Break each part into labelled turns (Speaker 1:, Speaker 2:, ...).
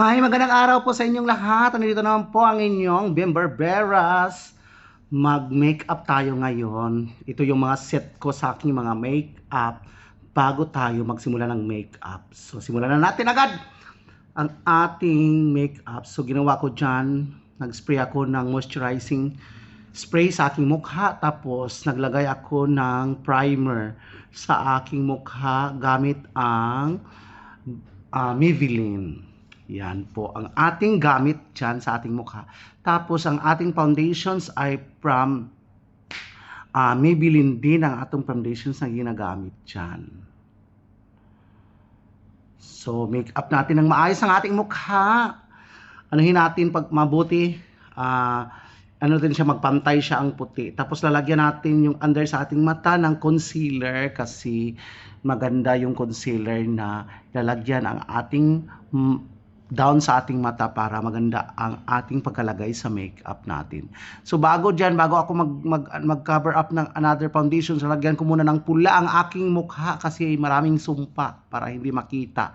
Speaker 1: Hi, magandang araw po sa inyong lahat. Nandito naman po ang inyong Bimberberas. Mag-makeup tayo ngayon. Ito yung mga set ko sa aking mga makeup bago tayo magsimula ng makeup. So, simulan na natin agad ang ating makeup. So, ginawa ko dyan, nag-spray ako ng moisturizing spray sa aking mukha. Tapos, naglagay ako ng primer sa aking mukha gamit ang Maybelline. Yan po ang ating gamit dyan sa ating mukha. Tapos ang ating foundations ay from Maybelline din ang atong foundations na ginagamit dyan. So, make up natin ng maayos ang ating mukha. Anuhin natin pag mabuti. Ano din siya, magpantay siya ang puti. Tapos lalagyan natin yung under sa ating mata ng concealer kasi maganda yung concealer na lalagyan ang ating down sa ating mata para maganda ang ating pagkalagay sa makeup natin. So bago ako mag-cover up ng another foundation, so lagyan ko muna ng pula ang aking mukha kasi maraming sumpa para hindi makita.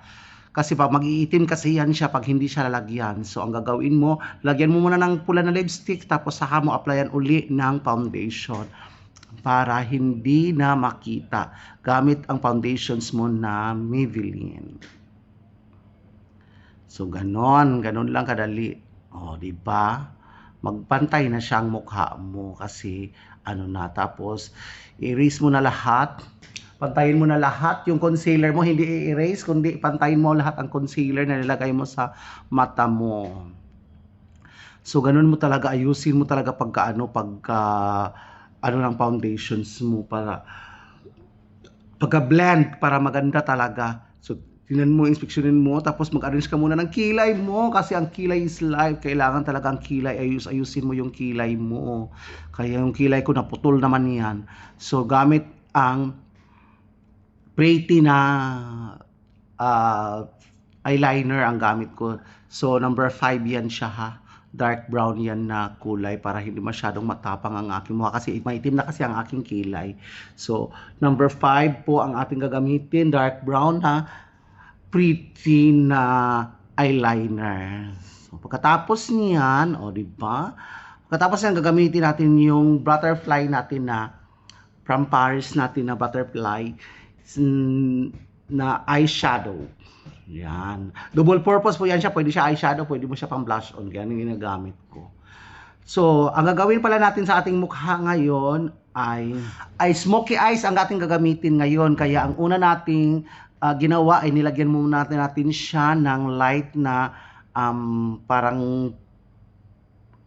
Speaker 1: Kasi pag mag-iitim kasi yan siya pag hindi siya lalagyan. So ang gagawin mo, lagyan mo muna ng pula na lipstick tapos saka mo applyan uli ng foundation para hindi na makita gamit ang foundations mo na Maybelline. So ganon lang kadali. O, di ba? Magpantay na siyang mukha mo kasi ano na, tapos i-erase mo na lahat. Pantayin mo na lahat yung concealer mo, hindi i-erase kundi pantayin mo lahat ang concealer na nilagay mo sa mata mo. So ganun mo talaga, ayusin mo talaga pagka ano ng foundations mo para pagka-blend para maganda talaga. So tingnan mo, inspeksyonin mo, tapos mag-arrange ka muna ng kilay mo kasi ang kilay is life. Kailangan talaga ang kilay, ayusin mo yung kilay mo. Kaya yung kilay ko naputol naman yan. So gamit ang pretty na eyeliner ang gamit ko. So number 5 yan siya ha. Dark brown yan na kulay para hindi masyadong matapang ang aking mukha kasi maitim na kasi ang aking kilay. So number 5 po ang ating gagamitin, dark brown ha, pretty na eyeliner. So pagkatapos niyan, o di ba? Pagkatapos niyan gagamitin natin yung butterfly natin na from Paris natin na butterfly na eyeshadow. Yan. Double purpose po yan siya. Pwede siya eyeshadow, pwede mo siya pang blush on. Kaya yung ginagamit ko. So, ang gagawin pala natin sa ating mukha ngayon ay smoky eyes ang ating gagamitin ngayon. Kaya ang una nating ginawa ay nilagyan muna natin siya ng light na parang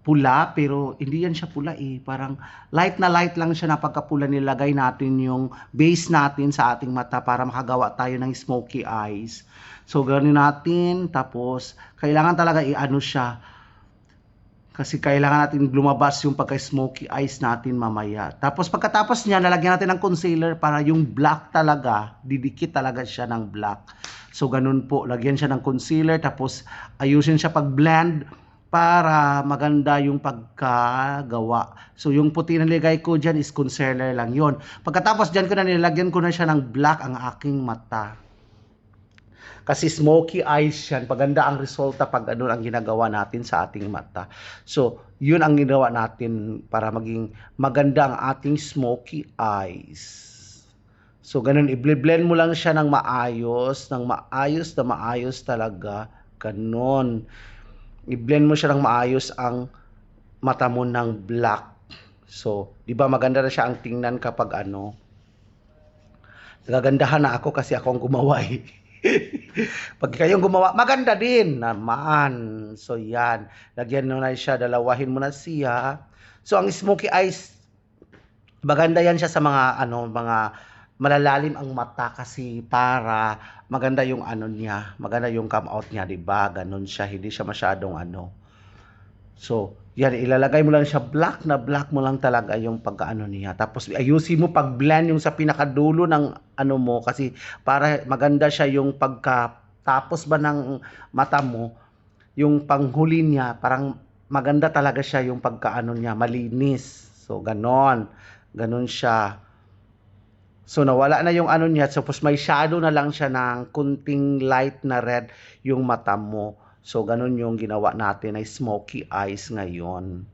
Speaker 1: pula, pero hindi yan siya pula eh. Parang light na light lang siya na pagkapula. Nilagay natin yung base natin sa ating mata para makagawa tayo ng smoky eyes. So, ganoon natin. Tapos, kailangan talaga i-ano siya. Kasi kailangan natin lumabas yung pagka-smoky eyes natin mamaya. Tapos, pagkatapos niya, lalagyan natin ng concealer para yung black talaga, didikit talaga siya ng black. So, ganun po. Lagyan siya ng concealer. Tapos, ayusin siya pag-blend para maganda yung pagkagawa. So, yung puti na nilagay ko dyan is concealer lang yon. Pagkatapos dyan nilagyan ko na siya ng black ang aking mata. Kasi smoky eyes yan. Paganda ang resulta pag ano ang ginagawa natin sa ating mata. So, yun ang ginawa natin para maging maganda ang ating smoky eyes. So, ganun, i-blend mo lang siya ng maayos talaga. Ganun. I-blend mo siya ng maayos ang mata mo ng black. So, di ba maganda na siya ang tingnan kapag ano. Nagagandahan na ako kasi ako ang gumawa eh. Pag kayong gumawa, maganda din naman. So, yan. Lagyan mo na siya, dalawahin mo na siya. So, ang smoky eyes, maganda yan siya sa mga mga malalalim ang mata kasi para maganda yung ano niya, maganda yung come out niya, 'di ba? Ganun siya, hindi siya masyadong ano. So, yan ilalagay mo lang siya black mo lang talaga yung pagkaano niya. Tapos ayusin mo pag-blend yung sa pinakadulo ng ano mo kasi para maganda siya yung pagkatapos ba ng mata mo, yung panghuli niya, parang maganda talaga siya yung pagkaano niya, malinis. So, ganon siya. So, nawala na yung ano niya. Tapos, may shadow na lang siya ng kunting light na red yung mata mo. So, ganun yung ginawa natin ay smoky eyes ngayon.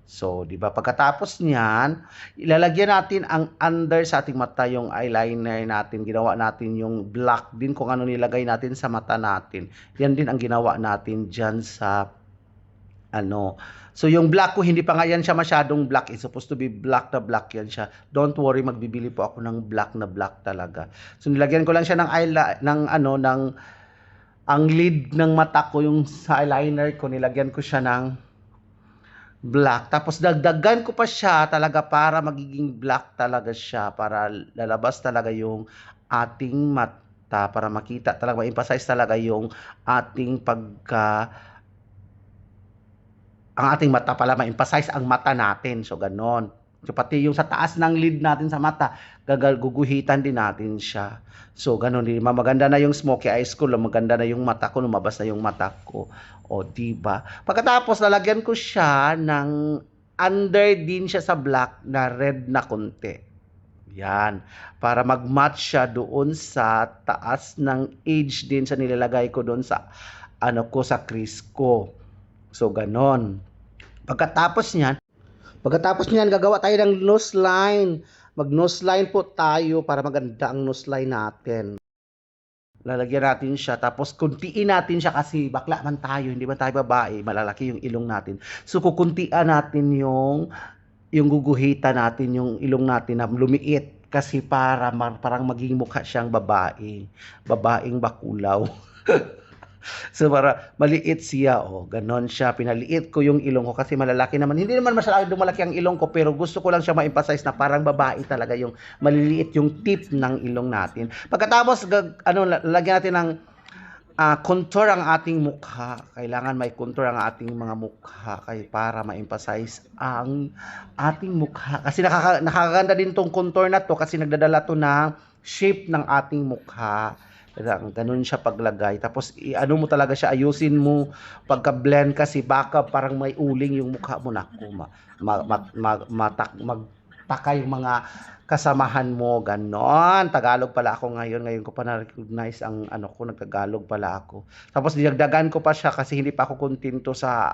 Speaker 1: So, di ba? Pagkatapos niyan, ilalagyan natin ang under sa ating mata, yung eyeliner natin. Ginawa natin yung black din kung ano nilagay natin sa mata natin. Yan din ang ginawa natin dyan sa ano. So, yung black ko, hindi pa nga yan siya masyadong black. It's supposed to be black na black yan siya. Don't worry, magbibili po ako ng black na black talaga. So, nilagyan ko lang siya ng ang lid ng mata ko, yung sa eyeliner ko, nilagyan ko siya ng black. Tapos dagdagan ko pa siya talaga para magiging black talaga siya. Para lalabas talaga yung ating mata. Para makita talaga, ma-emphasize talaga yung ating ang ating mata pala, ma-emphasize ang mata natin. So, ganon. So, pati yung sa taas ng lid natin sa mata, guguhitan din natin siya. So, ganun din. Maganda na yung smoky eyes ko, maganda na yung mata ko, lumabas na yung mata ko. O, diba? Pagkatapos, lalagyan ko siya ng under din siya sa black na red na konti. Yan. Para mag-match siya doon sa taas ng edge din sa nilalagay ko doon sa sa crease ko. So, ganon. Pagkatapos niyan, gagawa tayo ng nose line. Mag-nose line po tayo para maganda ang nose line natin. Lalagyan natin siya, tapos kuntiin natin siya kasi bakla man tayo, hindi man tayo babae, malalaki yung ilong natin. So, kukuntian natin yung guguhitan natin, yung ilong natin na lumiit kasi parang maging mukha siyang babae. Babaeng bakulaw. So, para maliit siya, ganon siya. Pinaliit ko yung ilong ko kasi malalaki naman. Hindi naman masyadong malaki ang ilong ko, pero gusto ko lang siya ma-emphasize na parang babae talaga yung maliliit yung tip ng ilong natin. Pagkatapos, lalagyan natin ng contour ang ating mukha. Kailangan may contour ang ating mga mukha para ma-emphasize ang ating mukha. Kasi nakakaganda din tong contour na to kasi nagdadala to ng shape ng ating mukha. Ganun siya paglagay. Tapos, mo talaga siya, ayusin mo pagka-blend kasi baka parang may uling yung mukha mo. Naku, magtaka yung mga kasamahan mo. Ganon. Tagalog pala ako ngayon. Ngayon ko pa na-recognize ang nagtagalog pala ako. Tapos, dinagdagan ko pa siya kasi hindi pa ako kontento sa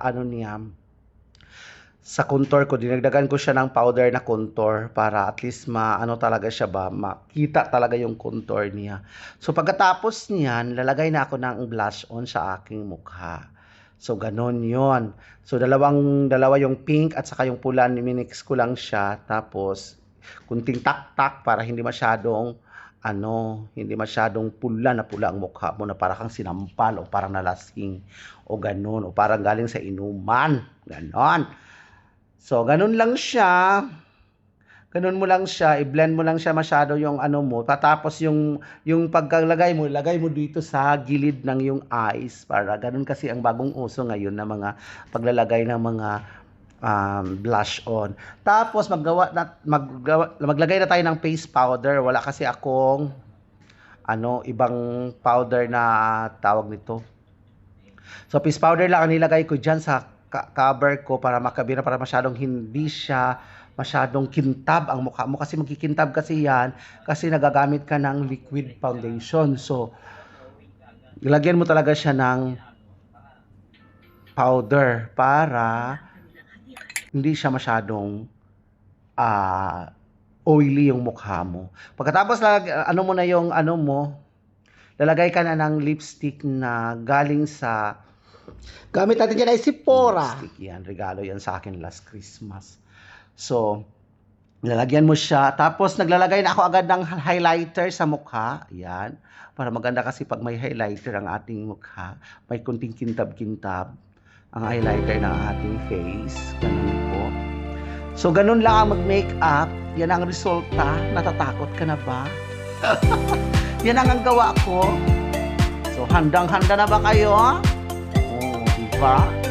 Speaker 1: sa contour ko. Dinagdagan ko siya ng powder na contour para at least talaga siya makita talaga yung contour niya. So, pagkatapos niyan, lalagay na ako ng blush on sa aking mukha. So, ganon yon. So, dalawa yung pink at saka yung pula, minix ko lang siya. Tapos, kunting tak-tak para hindi masyadong pula ang mukha mo na parang kang sinampal o parang nalasing o ganon o parang galing sa inuman. Ganon. So, ganun lang siya. Ganun mo lang siya. I-blend mo lang siya masyado yung mo. Tapos yung pagkalagay mo, lagay mo dito sa gilid ng yung eyes. Para ganun kasi ang bagong uso ngayon na mga paglalagay ng mga blush on. Tapos, maglagay na tayo ng face powder. Wala kasi akong ibang powder na tawag nito. So, face powder lang ang nilagay ko dyan sa cover ko para makabira, para masyadong hindi siya masyadong kintab ang mukha mo kasi magkikintab kasi yan kasi nagagamit ka ng liquid foundation. So, ilagyan mo talaga siya ng powder para hindi siya masyadong oily yung mukha mo. Pagkatapos mo na yung lalagay ka na ng lipstick na galing sa gamit natin dyan ay Sephora. Yan, regalo yan sa akin last Christmas. So, lalagyan mo siya. Tapos, naglalagay na ako agad ng highlighter sa mukha. Yan. Para maganda kasi pag may highlighter ang ating mukha, may kunting kintab-kintab ang highlighter ng ating face. Ganun po. So, ganun lang ang mag-makeup. Yan ang resulta. Natatakot ka na ba? Yan ang gawa ko. So, handang-handa na ba kayo? Diba?